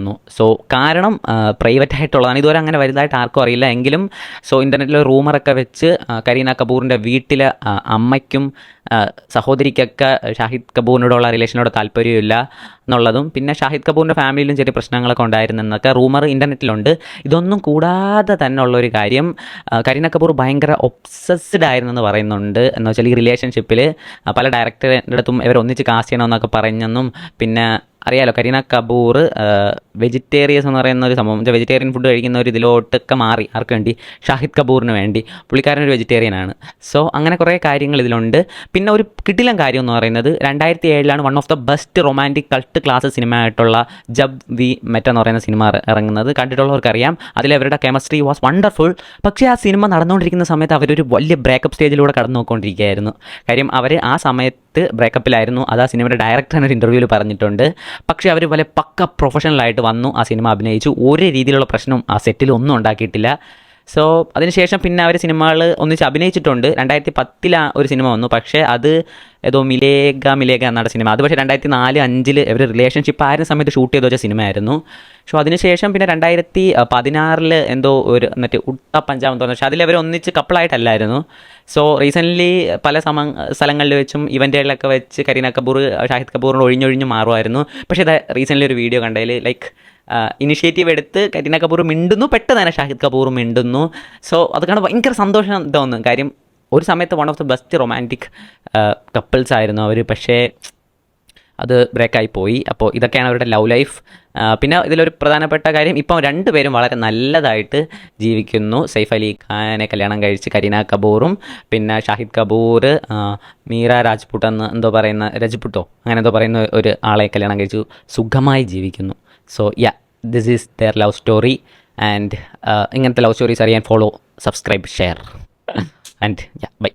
വന്നു. സോ കാരണം പ്രൈവറ്റ് ആയിട്ടുള്ളതാണ്, ഇതുവരെ അങ്ങനെ വലുതായിട്ട് ആർക്കും അറിയില്ല. എങ്കിലും സോ ഇൻ്റർനെറ്റിൽ റൂമറൊക്കെ വെച്ച് കരീന കപൂറിൻ്റെ വീട്ടിലെ അമ്മയ്ക്കും സഹോദരിക്കൊക്കെ ഷാഹിദ് കപൂറിനോടുള്ള റിലേഷനോട് താല്പര്യമില്ല എന്നുള്ളതും, പിന്നെ ഷാഹിദ് കപൂറിൻ്റെ ഫാമിലിയിലും ചെറിയ പ്രശ്നങ്ങളൊക്കെ ഉണ്ടായിരുന്നെന്നൊക്കെ റൂമർ ഇൻ്റർനെറ്റിലുണ്ട്. ഇതൊന്നും കൂടാതെ തന്നെ ഉള്ളൊരു കാര്യം, കരീന കപൂർ ഭയങ്കര ഒബ്സസ്ഡ് ആയിരുന്നെന്ന് പറയുന്നുണ്ട്. എന്ന് വെച്ചാൽ ഈ റിലേഷൻഷിപ്പിൽ പല ഡയറക്ടറുടെ അടുത്തും ഇവർ ഒന്നിച്ച് കാസ്റ്റ് ചെയ്യണമെന്നൊക്കെ പറഞ്ഞെന്നും, പിന്നെ അറിയാലോ കരീന കപൂർ വെജിറ്റേറിയൻസ് എന്ന് പറയുന്ന ഒരു സംഭവം, വെജിറ്റേറിയൻ ഫുഡ് കഴിക്കുന്ന ഒരു ഇതിലോട്ടൊക്കെ മാറി. ആർക്ക് വേണ്ടി? ഷാഹിദ് കപൂറിന് വേണ്ടി. പുള്ളിക്കാരനൊരു വെജിറ്റേറിയനാണ്. സോ അങ്ങനെ കുറേ കാര്യങ്ങൾ ഇതിലുണ്ട്. പിന്നെ ഒരു കിടിലൻ കാര്യം എന്ന് പറയുന്നത് 2007 one of the best romantic cult class cinema ആയിട്ടുള്ള ജബ് വി മെറ്റ് എന്ന് പറയുന്ന സിനിമ ഇറങ്ങുന്നത്. കണ്ടിട്ടുള്ളവർക്കറിയാം, അതിലവരുടെ കെമിസ്ട്രി വാസ് വണ്ടർഫുൾ. പക്ഷേ ആ സിനിമ നടന്നുകൊണ്ടിരിക്കുന്ന സമയത്ത് അവരൊരു വലിയ ബ്രേക്കപ്പ് സ്റ്റേജിലൂടെ കടന്നു പോയിക്കൊണ്ടിരിക്കുകയായിരുന്നു. കാര്യം അവർ ആ സമയത്ത് ബ്രേക്കപ്പിലായിരുന്നു. അത് ആ സിനിമയുടെ ഡയറക്ടർ ഒരു ഇൻ്റർവ്യൂവിൽ പറഞ്ഞിട്ടുണ്ട്. പക്ഷേ അവർ വലിയ പക്ക പ്രൊഫഷണലായിട്ട് വന്നു ആ സിനിമ അഭിനയിച്ചു. ഒരു രീതിയിലുള്ള പ്രശ്നം ആ സെറ്റിൽ ഒന്നും ഉണ്ടാക്കിയിട്ടില്ല. സോ അതിനുശേഷം പിന്നെ അവർ സിനിമകൾ ഒന്നിച്ച് അഭിനയിച്ചിട്ടുണ്ട്. 2010 ഒരു സിനിമ വന്നു, പക്ഷേ അത് ഏതോ മിലേഗ എന്നാണ് സിനിമ. അത് പക്ഷേ 2004-05 ഇവർ റിലേഷൻഷിപ്പ് ആയിരുന്ന സമയത്ത് ഷൂട്ട് ചെയ്ത് വെച്ച സിനിമയായിരുന്നു. സോ അതിനുശേഷം പിന്നെ 2016 എന്തോ ഒരു എന്നിട്ട് ഉട്ട പഞ്ചാബ് തോന്നുന്നു, പക്ഷേ അതിലവർ ഒന്നിച്ച് കപ്പിളായിട്ടല്ലായിരുന്നു. സോ റീസെൻ്റ്ലി പല സ്ഥലങ്ങളിൽ വെച്ചും ഇവൻറ്റുകളിലൊക്കെ വെച്ച് കരീന കപൂർ ഷാഹിദ് കപൂറിന് ഒഴിഞ്ഞൊഴിഞ്ഞ് മാറുമായിരുന്നു. പക്ഷേ ഇത് റീസെൻ്റ്ലി ഒരു വീഡിയോ കണ്ടതിൽ ലൈക്ക് ഇനിഷ്യേറ്റീവ് എടുത്ത് കരീന കപൂർ മിണ്ടുന്നു, പെട്ടെന്ന് തന്നെ ഷാഹിദ് കപൂർ മിണ്ടുന്നു. സോ അത് കാണാൻ ഭയങ്കര സന്തോഷം തോന്നും. കാര്യം ഒരു സമയത്ത് one of the best romantic couples ആയിരുന്നു അവർ, പക്ഷേ അത് ബ്രേക്കായി പോയി. അപ്പോൾ ഇതൊക്കെയാണ് അവരുടെ ലവ് ലൈഫ്. പിന്നെ ഇതിലൊരു പ്രധാനപ്പെട്ട കാര്യം, ഇപ്പം രണ്ടുപേരും വളരെ നല്ലതായിട്ട് ജീവിക്കുന്നു. സൈഫ് അലി ഖാനെ കല്യാണം കഴിച്ച് കരീന കപൂറും, പിന്നെ ഷാഹിദ് കപൂർ മീര രാജ്പുട്ട് എന്തോ പറയുന്ന രജ്പുട്ടോ അങ്ങനെ എന്തോ പറയുന്ന ഒരു ആളെ കല്യാണം കഴിച്ചു സുഖമായി ജീവിക്കുന്നു. So this is their love story. And ഇങ്ങനത്തെ ലവ് സ്റ്റോറീസ് അറിയാൻ follow, subscribe, share and by.